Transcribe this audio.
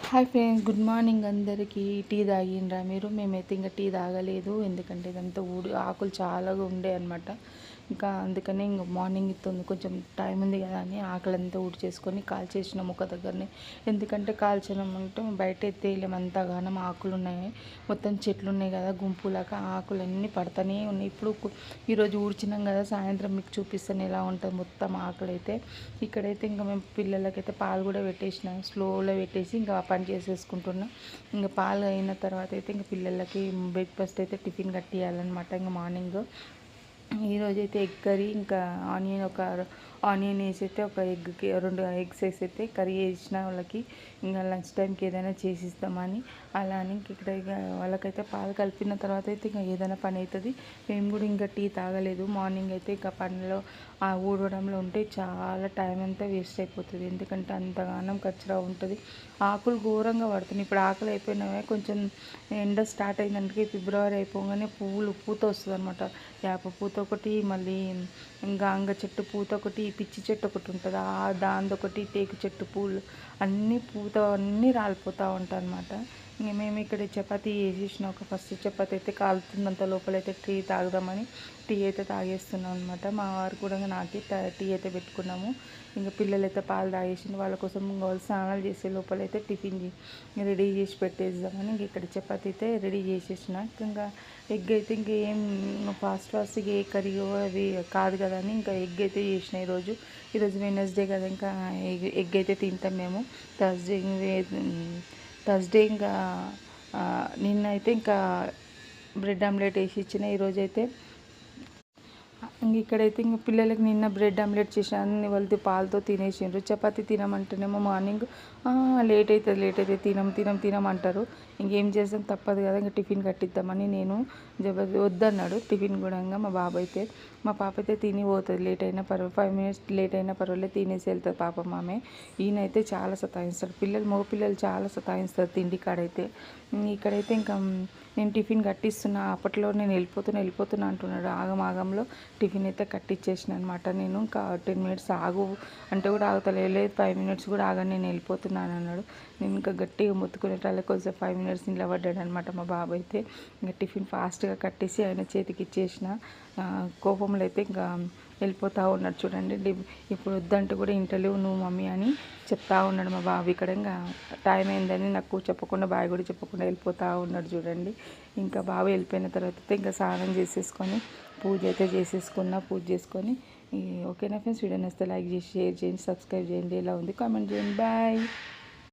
Hi friends, good morning అందరికీ. Tea తాగిండ్రా మీరు? మేమైతే ఇంకా టీ తాగలేదు, ఎందుకంటే ఇదంతా ఆకులు చాలా ఉండే అనమాట. ఇంకా అందుకనే ఇంక మార్నింగ్ ఇస్తుంది, కొంచెం టైం ఉంది కదా అని ఆకులంతా చేసుకొని కాల్చేసినాం ఒక దగ్గరనే. ఎందుకంటే కాల్చడం అంటే బయట ఎత్తేయలేము, అంతగానం ఆకులు ఉన్నాయి, మొత్తం చెట్లు ఉన్నాయి కదా గుంపులాగా, ఆకులన్నీ పడతానే ఉన్నాయి. ఇప్పుడు ఈరోజు ఊడ్చినాం కదా, సాయంత్రం మీకు చూపిస్తాను ఎలా ఉంటుంది మొత్తం ఆకులు అయితే. ఇక్కడైతే ఇంకా మేము పిల్లలకైతే పాలు కూడా పెట్టేసినాం, స్లోలో పెట్టేసి ఇంకా పని చేసేసుకుంటున్నాం. ఇంకా పాలు అయిన తర్వాత అయితే ఇంకా పిల్లలకి బ్రేక్ఫాస్ట్ అయితే టిఫిన్ కట్టియాలన్నమాట. ఇంకా మార్నింగ్ ఈరోజు అయితే ఎగ్ కర్రీ, ఇంకా ఆనియన్ వేసి అయితే ఒక ఎగ్కి 2 ఎగ్స్ వేసి అయితే కర్రీ వేసిన వాళ్ళకి, ఇంకా లంచ్ టైంకి ఏదైనా చేసిస్తామని. అలా అని ఇక్కడ వాళ్ళకైతే పాలు కలిపిన తర్వాత అయితే ఇంకా ఏదైనా పని అవుతుంది. మేము కూడా ఇంకా టీ తాగలేదు. మార్నింగ్ అయితే ఇంకా పనిలో ఊడవడంలో ఉంటే చాలా టైం అంతా వేస్ట్ అయిపోతుంది, ఎందుకంటే అంతగానం కచ్చరా ఉంటుంది, ఆకులు ఘోరంగా పడుతున్నాయి. ఇప్పుడు ఆకులు అయిపోయినవే, కొంచెం ఎండ స్టార్ట్ అయిందంటే ఫిబ్రవరి అయిపోగానే పూత వస్తుంది అనమాట. వేప పూత ఒకటి, మళ్ళీ గాంగ చెట్టు పూత ఒకటి, పిచ్చి చెట్టు ఒకటి ఉంటుంది, దాందొకటి, టేకు చెట్టు పూలు అన్నీ అన్నీ రాలిపోతూ ఉంటాయి అనమాట. ఇంక మేము ఇక్కడ చపాతీ చేసేసిన, ఒక ఫస్ట్ చపాతీ అయితే కాలుతున్నంత లోపలైతే టీ తాగుదామని టీ అయితే తాగేస్తున్నాం అనమాట. మా వారు కూడా నాకి టీ అయితే పెట్టుకున్నాము. ఇంకా పిల్లలైతే పాలు తాగేసింది, వాళ్ళ కోసం వాళ్ళు స్నానాలు చేసే లోపలైతే టిఫిన్ రెడీ చేసి పెట్టేద్దామని ఇంక ఇక్కడ చపాతీ అయితే రెడీ చేసేసిన. ఇంకా ఎగ్ అయితే ఇంకేం ఫాస్ట్గా ఏ కర్రీ అవి కాదు కదా అని ఇంకా ఎగ్ అయితే చేసిన. ఈరోజు వెడ్నెస్డే కదా, ఇంకా ఎగ్ అయితే తింటాం మేము. థర్స్డే ఇంకా నిన్న అయితే ఇంకా బ్రెడ్ ఆమ్లెట్ వేసి ఇచ్చిన. ఈరోజైతే ఇక్కడైతే ఇంక పిల్లలకి నిన్న బ్రెడ్ ఆమ్లెట్ చేసాను, వాళ్ళు పాలతో తినేసిండ్రు. చపాతీ తినమంటేనేమో మార్నింగ్ లేట్ అవుతుంది తినం అంటారు. ఇంకేం చేస్తాం, తప్పదు కదా, ఇంకా టిఫిన్ కట్టిద్దామని నేను వద్దన్నాడు టిఫిన్ కూడా. మా బాబు అయితే, మా పాప అయితే తిని పోతుంది, లేట్ అయినా 5 minutes లేట్ అయినా పర్వాలేదు, తినేసి వెళ్తుంది పాపం ఆమె. ఈయనైతే చాలా సతాయిస్తాడు, మగపిల్లలు చాలా సతాయిస్తారు తిండి కాడైతే. ఇక్కడైతే ఇంకా నేను టిఫిన్ కట్టిస్తున్నా, అప్పట్లో నేను వెళ్ళిపోతున్నా అంటున్నాడు. ఆగంలో టిఫిన్ అయితే కట్టించేసిన అనమాట. నేను ఇంకా 10 minutes ఆగు అంటే కూడా ఆగుతలేదు, 5 minutes కూడా ఆగని నేను వెళ్ళిపోతున్నాను అన్నాడు. నేను ఇంకా గట్టిగా మొత్తుకునేటాళ్ళ కొంచెం 5 minutes నిలబడ్డాడు అనమాట మా బాబు అయితే. ఇంకా టిఫిన్ ఫాస్ట్గా కట్టేసి ఆయన చేతికి ఇచ్చేసిన. కోపంలో అయితే ఇంకా వెళ్ళిపోతూ ఉన్నాడు చూడండి. ఇప్పుడు వద్దంటే కూడా ఇంటలేవు నువ్వు మమ్మీ అని చెప్తా ఉన్నాడు మా బాబు. ఇక్కడ ఇంకా టైం అయిందని నాకు చెప్పకుండా, బాయ్ కూడా చెప్పకుండా వెళ్ళిపోతూ ఉన్నాడు చూడండి. ఇంకా బాబు వెళ్ళిపోయిన తర్వాత ఇంకా స్నానం చేసేసుకొని పూజ అయితే పూజ చేసుకొని. ఓకేనా ఫ్రెండ్స్, వీడియో నచ్చితే లైక్ చేసి, షేర్ చేయండి, సబ్స్క్రైబ్ చేయండి, ఎలా ఉంది కామెంట్ చేయండి. బాయ్.